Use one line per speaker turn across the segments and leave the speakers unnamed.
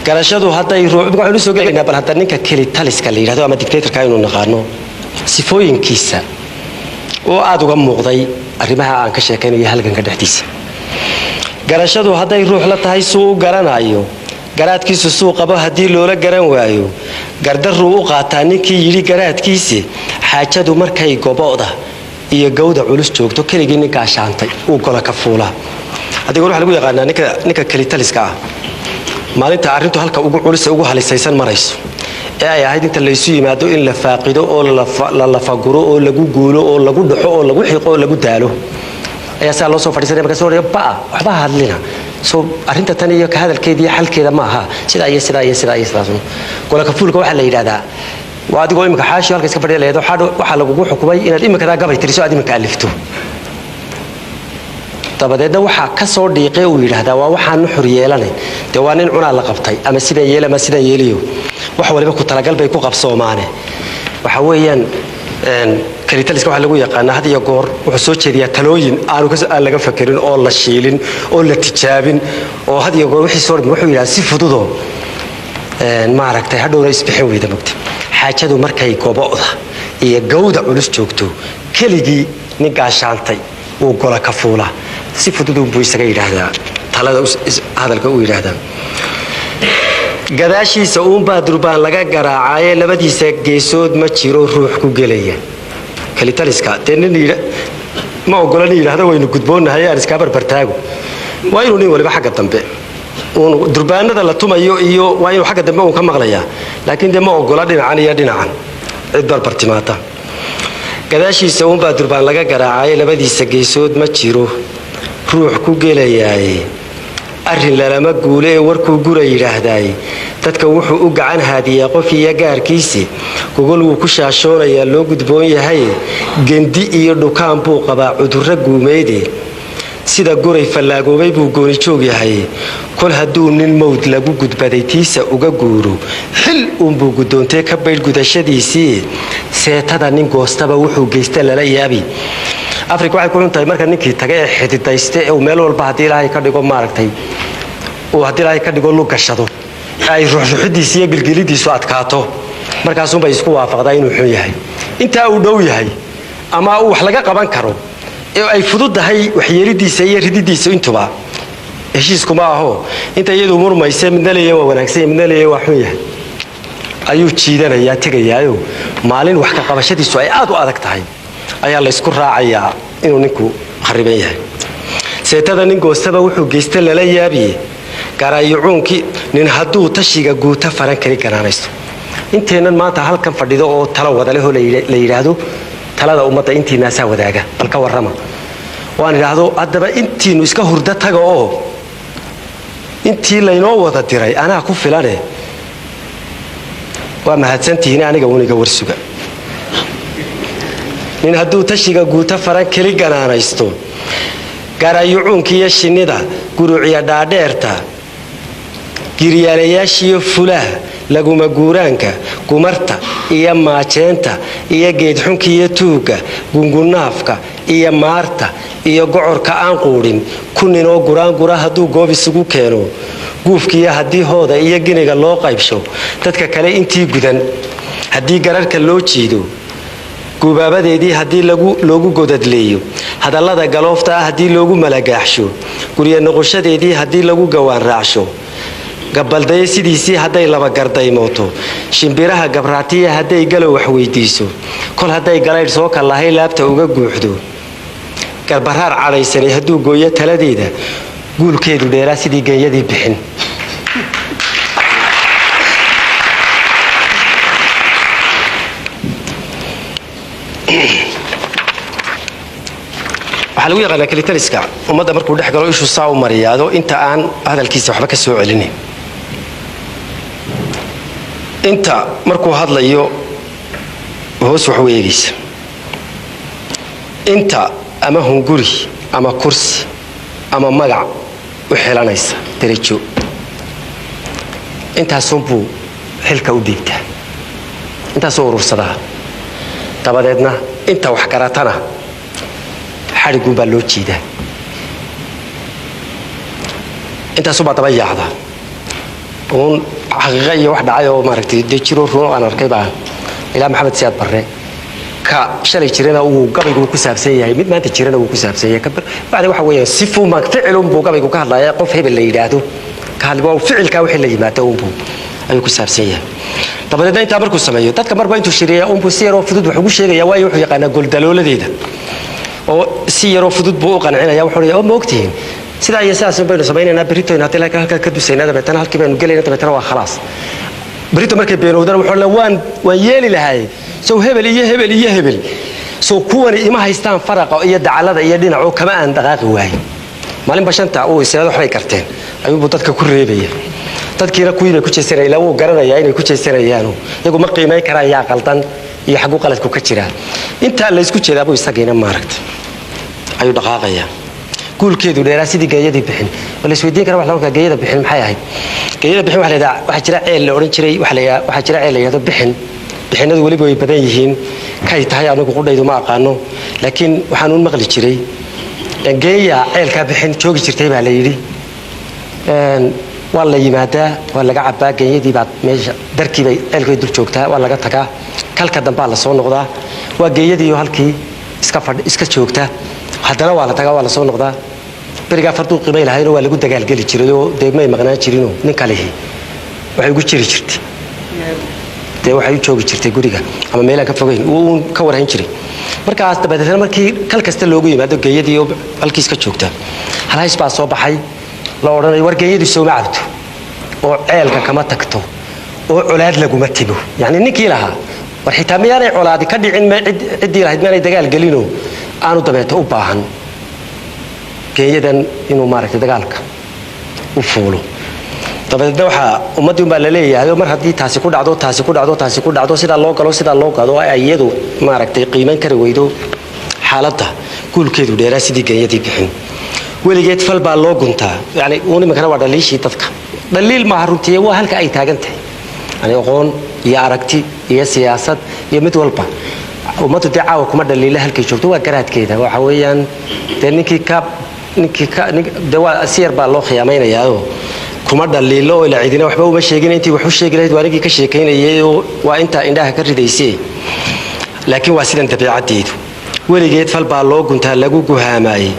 garashadu hadday ruux waxaan soo galaynaa bal hadda ninka keli taliska la yiraahdo ama dictatorka inuu naqaano sifooyinkiisa oo aad uga muuqday arrimaha aan ka sheekaynayo halganka dhexdiisa garashadu hadday ruux la tahay suu garanayo garaadkiisu suu qabo hadii loola garan waayo gardarru u qaataa ninkii yiri garaadkiisa xaajadu markay gobooda iyo gowda culus joogto keligii ninka shaantay uu gola ka fuula adiga waxa lagu yaqaanaa ninka keli taliska ah maalinta arintu halka ugu culus ugu halisaysan marayso ee ay ahayd inta la isu yimaado in la faaqido oo la faguro oo lagu guulo oo lagu dhaxo oo lagu xiqo oo lagu daalo ayaa saa loo soo fadhiisanay marka soo waxba hadlina soo arinta tan iyo ka hadalkeedii xalkeeda ma aha sida gola ka fuulka waxa la yiraahdaa waa adigoo imika xaashi halka iska fadhiya leedo waxa lagu xukumay inaad imika gabay tiriso aad imika alifto dabadeedna waxa ka soo dhiiqay uu yiraahdaa waa waxaan xur yeelanay de waa nin cunaa la qabtay ama sida yeelama sida yeeliyo wax waliba ku talagal bay ku qabsoomaane waxa weeyaan keli taliska waxa lagu yaqaan had iyo goor wuxuu soo jeediyaa talooyin aan laga fakirin oo la shiilin oo la tijaabin oo had iyo goor wixii soo wuxuu yiraahdaa si fududo ma aragtay hadhowna isbixin weyda mugti xaajadu markay gobooda iyo gowda culus joogto keligii nin gaashaantay uu gola ka fuula si fudud buu isaga yiraahdaa talada hadalka uu yiraahdaa gadaashiisa baa durbaan laga garaacay labadiisa geesood ma jiro ruux ku galaya keli taliska teenina ma ogolan yiraahdo waynu gudboonahay aan iska barbartaago waa inuu nin waliba xagga dambe durbaanada la tumayo iyo waa inuu xagga dambe uu ka maqlayaa laakiin de ma ogola dhinacan iyo dhinacan cid barbartimaata gadaashiisa baa durbaan laga garaacay labadiisa geesood ma jiro ruux ku gelayaay arrin lama guule warku gura yiraahday dadka wuxuu u gacan haadiyaa qof iyo gaarkiisa gogol uu ku shaashoonaya loo gudboon yahay gendi iyo dhukaan buu qabaa cudurro guumeede sida guray falaagoobay buu gooni joog yahay kol haduu nin mowd lagu gudbaday tiisa uga guuro xil buu gudoontay ka bayl gudashadiisii seetada nin goostaba wuxuu geystay lala yaabi afrika waxay ku runtahay marka ninkii tagay xididayste ee meel walba hadii ilaahay ka dhigo maaragtay oo hadii ilaahay ka dhigo lug gashado ay ruuxdiisa iyo gilgilidiisu adkaato markaas bay isku waafaqdaa inuu xun yahay inta uu dhow yahay ama uu wax laga qaban karo ee ay fududahay waxyeelidiisa iyo rididiisa intuba heshiisku ma aho inta iyadu murmaysa midna leeyahay waa wanaagsan midna leeyahay waa xun yahay ayuu jiidanayaa tagayaayo maalin wax ka qabashadiisu ay aad u adag tahay ayaa la isku raacayaa inuu ninku khariban yahay seetada nin goostaba wuxuu geystay lala yaabiye garayuunki nin haduu tashiga guuta faran kari ganaanaysto inteenan maanta halkan fadhido oo talo wada leh oo la yiraahdo talada ummadda intiina saa wadaaga balka warrama waan yiraahdo hadaba intiinu iska hurda taga oo intii laynoo wada diray anaa ku filane waa mahadsantihiin aniga waniga warsuga nin haduu tashiga guuta faran kali ganaanaysto garayuunkiya shinida guruciya dhaadheerta giriyaalayaashiyo fulaha laguma guuraanka gumarta iyo maajeenta iyo geedxunka iyo tuuga gungunaafka iyo maarta iyo gocorka aan quudhin kuninoo guraangura haduu goob isugu keeno guufkiya hadii hooda iyo giniga loo qaybsho dadka kale intii gudan hadii gararka loo jiido gubaabadeedii hadii loogu godadleeyo hadallada galoofta ah hadii loogu malagaaxsho guriya noqoshadeedii hadii lagu gawaan raacsho gabalday sidiisii haday laba gardaymooto shimbiraha gabraatiya haday galo wax weydiiso kol haday galeyd soo kalahay laabta uga guuxdo garbaraar calaysanay haduu gooyo taladeeda guulkeedu dheeraa sidii geeyadii bixin waxa lagu yaqaan keli taliska ummadda markuu dhex galo ishu saa u mariyaado inta aan hadalkiisa waxba ka soo celinin inta markuu hadlayo hoos wax weegaysa inta ama hunguri ama kursi ama magac u xilanaysa darajo intaasoo buu xilka u dhiibtaa intaasoo urursadaa dabadeedna inta wax garatana xarigu baa loo jeedaa intaasoo baa daba yaacda uun xaqiiqo iyo wax dhacay oo maaragtay dee jiro ruux aan arkay baa ilaa maxamed siyaad barre ka shalay jirana uu gabaygu ku saabsan yahay mid maanta jirana uu ku saabsan yahay bacdi waxa weeyaan sifu ma ficilun buu gabaygu ka hadlayaa qof hebel la yiraahdo ka hadlaa ficilka wixii la yimaado uu ayuu ku saabsan yahay dabadeedna inta markuu sameeyo dadka marba intuu shiriya uu si yar oo fudud wax ugu sheegaya waayo wuxuu yaqaanaa goldalooladeeda oo si yar oo fudud buu u qancinaya wuxuu leeyahay oo ma ogtiin sida ay saas baynu sameeynaa berito in hadii la ka dusayna dabeetana halkii baynu galeynaa dabeetana waa khalaas بريتو مركي بينودنا وحنا وان يلي لهاي سو هبل iyo hebel soo kuwani ima haystaan faraqa iyo dacalada iyo dhinaco kama aan dhaqaaqi waay maalin bashanta oo isaga waxay karteen ayuu dadka ku reebaya dadkiina kuwiina ku jeesanay la uu garanaya inay ku jeesanayaan iyagu ma qiimeyn karayaan qaldan iyo xaq u qaladku ka jira inta la isku jeedaa buu isageena maaragta ayuu dhaqaaqaya kuulkeedu dheeraa sidii geeyadii bixin wala isweydiin kara wax loo geeyada bixin maxay ahayd geeyada bixin waxa jira ceel la oran jiray waxa jira ceel la yiraahdo bixinadu waliba way badan yihiin kay tahay anigu qudhaydu ma aqaano laakiin waxaan u maqli jiray geeya ceelka bixin joogi jirtay baa la yiri waa la yimaadaa waa laga cabaa geeyadii baad meesha darkii bay ceelkay dul joogtaa waa laga tagaa kalka dambe la soo noqdaa waa geeyadii halkii iska joogtaa haddana waa la tagaa waa la soo noqdaa bariga fardu qiimay lahayn waa lagu dagaal gali jiray oo deemay maqnaan jirin nin kale waxay ugu jiri jirtay waxay u joogi jirtay guriga ama meel ka fogeyn uu ka warhayn jiray markaas dabadeedna markii kal kasta loogu yimaado geeyadii oo halkiis ka joogta halays baa soo baxay la oranay war geeyadii soo macabto oo ceelka kama tagto oo culaad lagu ma tibo yani ninkii lahaa war xitaa miyaanay culaadi ka dhicin ma cidii lahayd meelay dagaal galino aanu dabeeto u baahan geeyadan inuu maaragtay dagaalka u fuulo dabadeedna waxa ummadii baa la leeyahay mar haddii taasi ku dhacdo sida loo galo ay iyadu maaragtay qiimeyn kari weydo xaaladda guulkeedu dheeraa sidii geeyadii bixin weligeed fal baa loo guntaa yani uu nimankana waa dhaliishii dadka dhaliil ma runtii waa halka ay taagan tahay yani aqoon iyo aragti iyo siyaasad iyo mid walba ummaddu dacaawa kuma dhaliila halkay joogto waa garaadkeeda waxa weeyaan ninkii waa siyar baa loo khiyaamaynayaa kuma dhaliilo oo ila cidina waxba uma sheegin intii wax u sheegi lahayd waarigii ka sheekaynayay waa inta indhaha ka ridaysay laakiin waa sidan dabiicadeedu weligeed fal baa loo guntaa lagu guhaamayay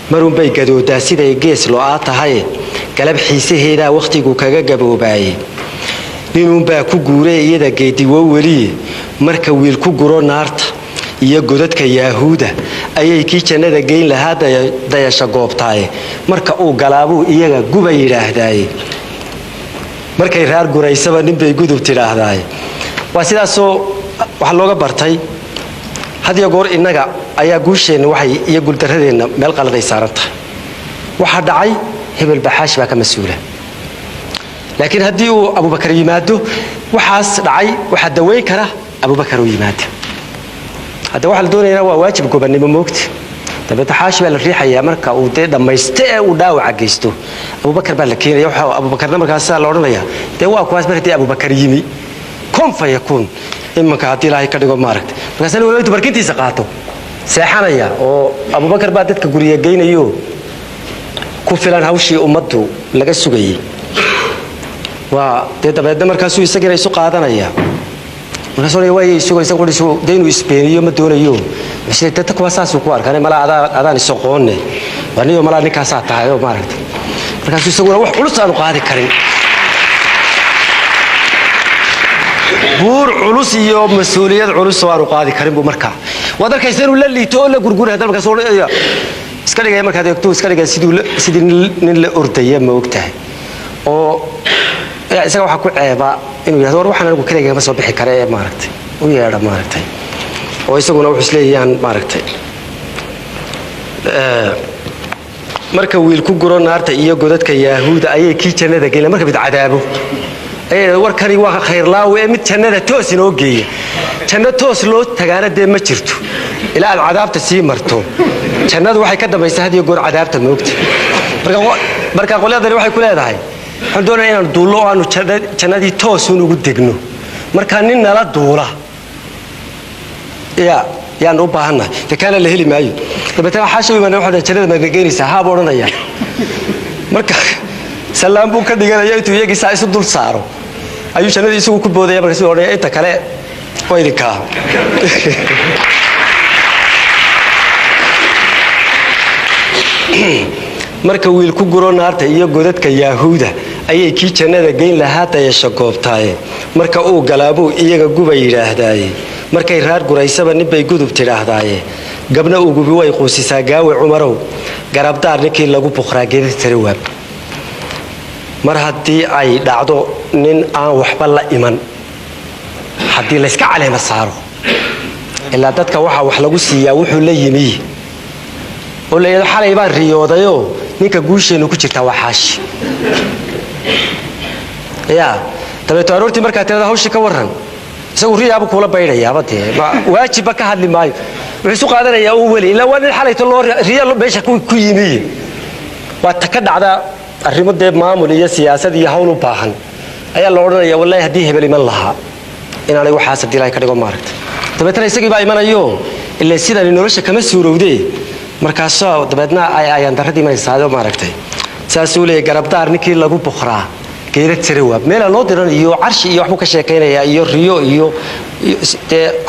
marun bay gadoodaa siday gees loo tahay galab xiisaheeda waqtigu kaga gaboobaayay ninun baa ku guuray iyada geedi weli marka wiil ku guro naarta iyo godadka yahuuda ayay kii jannada geyn lahaa dayasha goobtaaye marka uu galaabuu iyaga guba yidhaahdaaye markay raar guraysaba ninbay gudub tidhaahdaaye waa sidaasoo waxa looga bartay hadiyo goor innaga ayaa guusheenna waxay iyo guuldaradeenna meel qaladay saaran tahay waxaa dhacay hebel baxaash baa ka mas-uula laakiin haddii uu abubakar yimaado waxaas dhacay waxaa daweyn kara abubakar uu yimaado هذا واحد دوني أنا واجب كوبني بموقت طب تحاشي بالريحة مركا وده لما يستأ وداو عجزته أبو بكر بالكين يروح أبو بكر لما كان سال لورنيا ده هو كواس بريتي أبو بكر يمي كم فيكون إما كعطي لا يكذب ماركت بس أنا ولد بركتي سقاطه ساحنا يا أو أبو بكر بعدت كجوريا جينا يو كفلان هوشي أمته لقى السجي وده تبعد مركز سوي سجل يسوق هذا يا ونسوني واي سوق يسوق يسوق دينو إسبانيو مدونه يوم بس تتكوا ساسو كوار كان ملا هذا نسوقونه ونيو ملا نكاسات هايو ماركت مركز يسوق روح ولسه أنا قاعد كريم بور علوس يوم مسؤولية علوس وارو قاضي كريم بمركا وهذا كيسير ولا اللي تقول لجرجور هذا مركز ولا يا إسكالي جاي مركز يكتب إسكالي جاي سيد نل أردية ما وقتها أو يعني إذا واحد كل عيبة إنه يهدور واحد أنا بكرة جاي بس بحكي كريه ماركتي ويا رب ماركتي ويسوون أروح سليه يعني ماركتي مركب ويلكو جرون نارته إياه جودت كيهود أيه كي كنا ذا جينا مركب عذابه أيه وركري واقع خير لا وإمت كنا ذا توس نوجي كنا توس لو تجارة ده ما شرتو إلى العذاب تسيم مرتو كنا ذا واحد كده بيساعد يقول عذاب تموت مركب قولي هذا واحد كله هذا عندنا هنا دولة أنو كنا ذي توس ونقول دقنو مركب نين لا دولة يا نوبة هنا تكان اللي هلي معي بتاع حاشوي من واحد كذا ما بيجيني سحاب ورنا يا مركا salaam buu ka dhiganaya intuu iyagiisa isu dul saaro ayuu jannada isugu ku boodaya markaas uu oranaya inta kale waa idinka marka wiil ku guro naarta iyo godadka Yahuuda ayay kii jannada geyn lahaa tayasho goobtaaye marka uu galaabo iyaga guba yiraahdaaye markay raar guraysaba nibay gudub tiraahdaye gabna uu gubi way qoosisaa gaawe Umarow garabdaar ninkii lagu buqraa geedada tarawaab mar haddii ay dhacdo nin aan waxba la iman haddii la iska caleema saaro ilaa dadka waxa wax lagu siiyaa wuxuu la yimi oo leeyahay xalay baan riyoodayo ninka guusheenu ku jirta waxaashi tabeeto aroortii markaa tirada hawsha ka waran isagu riyaabo kula baydhaya badee waajib ka hadli maayo wuxuu qaadanayaa uu wali ilaa waan xalayto loo riyaalo meesha ku yimi waa ta ka dhacda arrimo deeb maamul iyo siyaasad iyo hawl u baahan ayaa la oranayaa wallahi hadii hebel iman lahaa in aanay waxaas dilay ka dhigo maaragtay tabeetana isagii baa imanayo ilaa sidaan nolosha kama suurowday markaas dabeedna ayaan daradii maraysaado maaragtay saas uu leeyahay garabdaar ninkii lagu buqraa geedad tarawaab meel loo diran iyo arshi iyo waxbu ka sheekeynaya iyo riyo iyo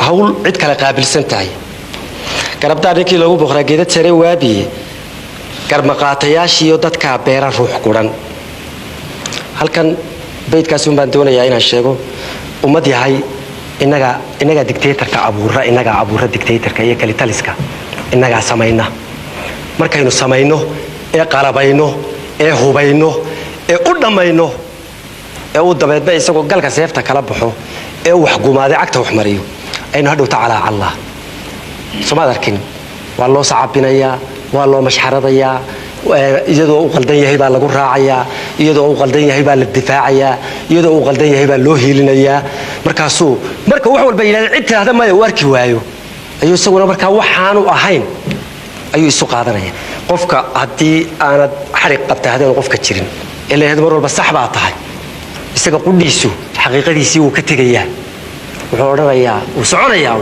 hawl cid kala qaabilsan tahay garabdaar ninkii lagu buqraa geedad tarawaabi garmaqaatayaashiyo dadka beera ruux quran halkan beedkaas baan doonayaa inaan sheego ummad yahay inaga dictatorka abuura dictatorka iyo kalitaliska inaga sameeyna markaynu sameeyno ee qalabayno ee hubayno ee u dhamayno ee u dabeedba isagoo galka seefta kala baxo ee wax gumaaday agta wax mariyo aynu hadhow taala Allah Soomaaliarkin waa loo sacabinayaa waa loo mashxaradayaa iyadoo uu qaldan yahay baa lagu raacayaa iyadoo uu qaldan yahay baa la difaacayaa iyadoo uu qaldan yahay baa loo hiilinayaa marka wax walba ilaahay cid taada ma warki waayo ayuu isaguna marka waxaanu ahayn ayuu isu qaadanaya qofka hadii aanad xariiq qabtaadeen qofka jirin ilaa mar walba sax baa tahay isaga qudhiisu xaqiiqadiisii uu ka tagayaa wuxuu oranayaa uu soconayaa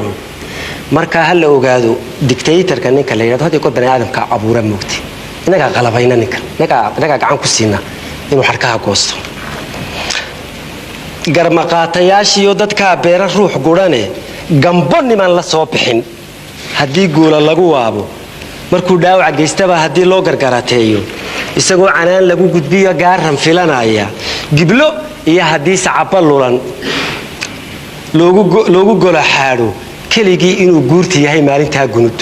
marka hal la ogaado dictatorka ninka la yiraahdo hadii bani aadamka abuura moogtay inaga qalabayna ninka gacan ku siina inuu xarkaha goosto garmaqaatayaashiyo dadka beera ruux gurane gambo niman la soo bixin hadii guula lagu waabo markuu dhaawac geystaba hadii loo gargarateeyo isagoo canaan lagu gudbiyo gaaran filanaya giblo iyo hadii sacaba lulan loogu gola xaado keligii inuu guurti yahay maalinta gunud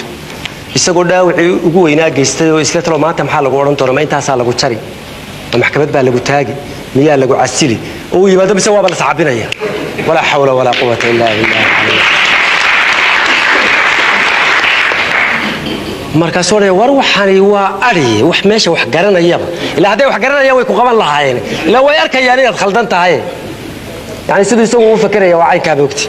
isagoo dhaawacii ugu weynaa geystay oo isla talo maanta maxaa lagu oran doonaa intaas lagu jari maxkamad baa lagu taagi miyaa lagu casili oo yimaado mise waa la sacabinaya wala hawla wala quwwata illa billah marka soo war waxani waa ari wax meesha wax garanayaba ilaa haday wax garanayaan way ku qaban lahaayeen ilaa way arkayaan inaad khaldan tahay yani sidoo isagoo u fakaraya waa ay ka boogti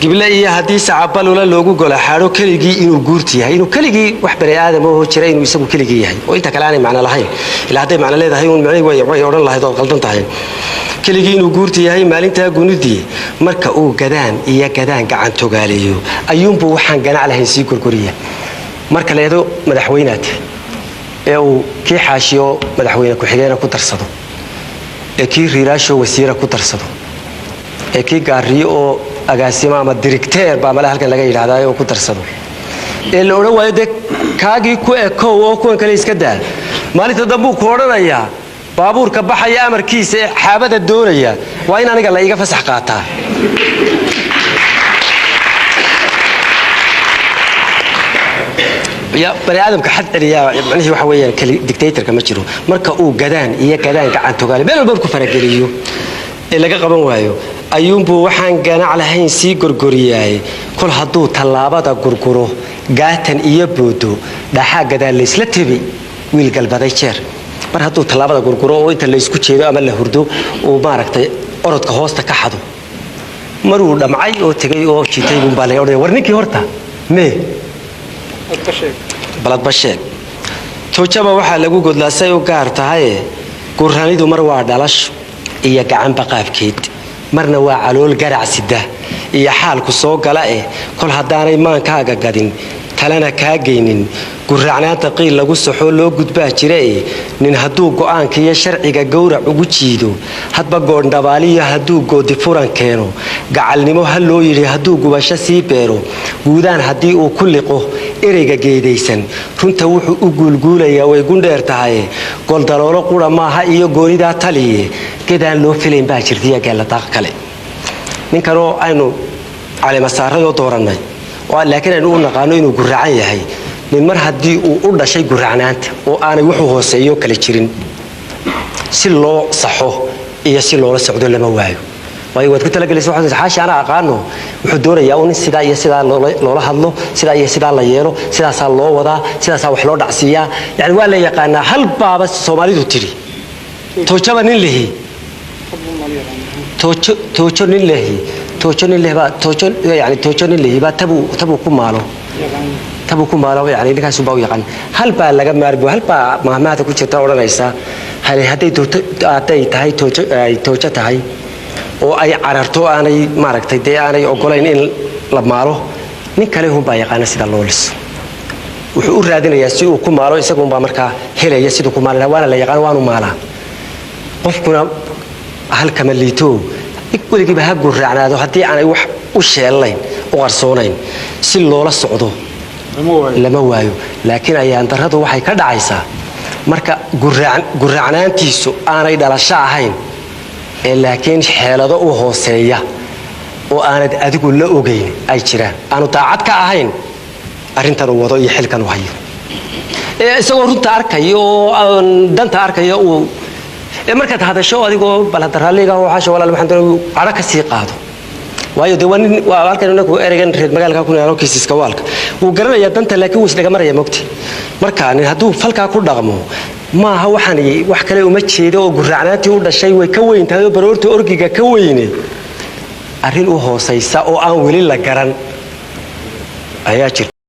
gibla iyo hadii sacabalola loogu gola xaaro keligii inuu guurti yahay inuu keligii wax bari aadam oo jira inuu isagu keligii yahay oo inta kale aanay macna lahayn ilaa haday macna leedahay uu macay way oran lahayd oo qaldan tahay keligii inuu guurti yahay maalinta gunudii marka uu gadaan gacan togaaliyo ayuunbu waxaan ganac lahayn si gurguriya marka leedo madaxweynaad ee uu kii xaashiyo madaxweyne ku xigeenka ku darsado ee kii riiraasho wasiira ku darsado ee kii gaariyo oo agaasima ama director baa mala halkan laga yiraahdaa oo ku darsado ee la oran waayo kaagii ku ekow oo kuwan kale iska daa maalinta dambu ku oranaya baabuurka baxaya amarkiisa xaabada doonaya waa in aniga la iga fasax qaataa ya bani aadamka xad celiya macnaheedu waxa weeyaan kali dictatorka ma jiro marka uu gadaan gacan togaale meel walba ku farageliyo ee laga qaban waayo ayuunbu waxaan ganac lahayn si gurguriyay kol haduu talaabada gurguro gaatan iyo boodo dhaxa gadaal la isla tabi wiil galbaday jeer mar haduu talaabada gurguro oo inta la isku jeedo ama la hurdo oo maaragtay orodka hoosta ka xado maruu dhamcay oo tagay oo jitay buu balay oo war ninkii horta balad basheeg toojaba waxa lagu godlaasay oo gaar tahay gurranidu mar waa dhalash iyo gacan baqaafkeed marna waa calool garacsida iyo xaalku soo gala kol hadaanay maankaaga gadin talana ka geynin gurracnaanta qiil lagu saxo loo gudbaa jiray nin hadduu go'aanka iyo sharciga gowrac ugu jiido hadba goondhabaaliyo hadduu goodi furan keeno gacalnimo ha loo yidhi hadduu gubasho sii beero guudaan haddii uu ku liqo ereyga geedaysan runta wuxuu u guulguulayaa way gundheer tahay goldaloolo qura maaha iyo goonidaa taliye gedaan loo filayn baa jirtiya geeladaaq kale ninkanoo aynu caleemasaarradoo doorannay laakiin aynu u naqaano inuu gurracan yahay min mar haddii uu u dhashay gurracnaanta oo aanay wuxuu hooseeyo kala jirin si loo saxo iyo si loola socdo lama waayo waayo waad ku talagelaysa waxaad xaashi ana aqaano wuxuu doonayaa in sidaa iyo sidaa loola hadlo sidaa iyo sidaa la yeelo sidaasaa loo wadaa sidaasaa wax loo dhacsiiyaa yani waa la yaqaanaa hal baaba Soomaalidu tiri toojaba nin lehi toojo nin lehi toojo nin lehba toojo yani toojo nin lehi ba tabu ku maalo yani ninkaas baa u yaqaan hal baa laga maarbo hal baa maahmaada ku jirta oranaysa haday tahay toojo tahay oo ay cararto aanay maaragtay aanay ogolayn in la maalo nin kale uu baa yaqaan sida loo liso wuxuu u raadinayaa si uu ku maalo isagu baa markaa helaya sidoo ku maalna waana la yaqaan waanu maalaa qofkuna halka ma liito weligiiba ha gurracnaado haddii aanay wax u sheelayn u qarsoonayn si loola socdo lama waayo laakiin ayaan darradu waxay ka dhacaysaa marka gurracnaantiisu aanay dhalasho ahayn ee laakiin xeelado u hooseeya oo aanad adigu la ogeyn ay jiraan aanu daacad ka ahayn arrintan uu wado iyo xilkan uu hayo isagoo runta arkayo oo danta arkayo uu markaad hadasho adigoo baladaraaliga waxaa walaal waxaan doonaa ara ka sii qaado waayo de waa halkan inagu ereygan reer magaalka ku yaalo kiisiska waalka uu garanayaa danta laakiin uu isdhaga maraya mogti marka nin hadduu falkaa ku dhaqmo maaha waxaan wax kale uma jeedo oo gurracnaantii u dhashay way ka weyn tahay oo baroorta orgiga ka weyne arrin u hoosaysa oo aan weli la garan ayaa jirta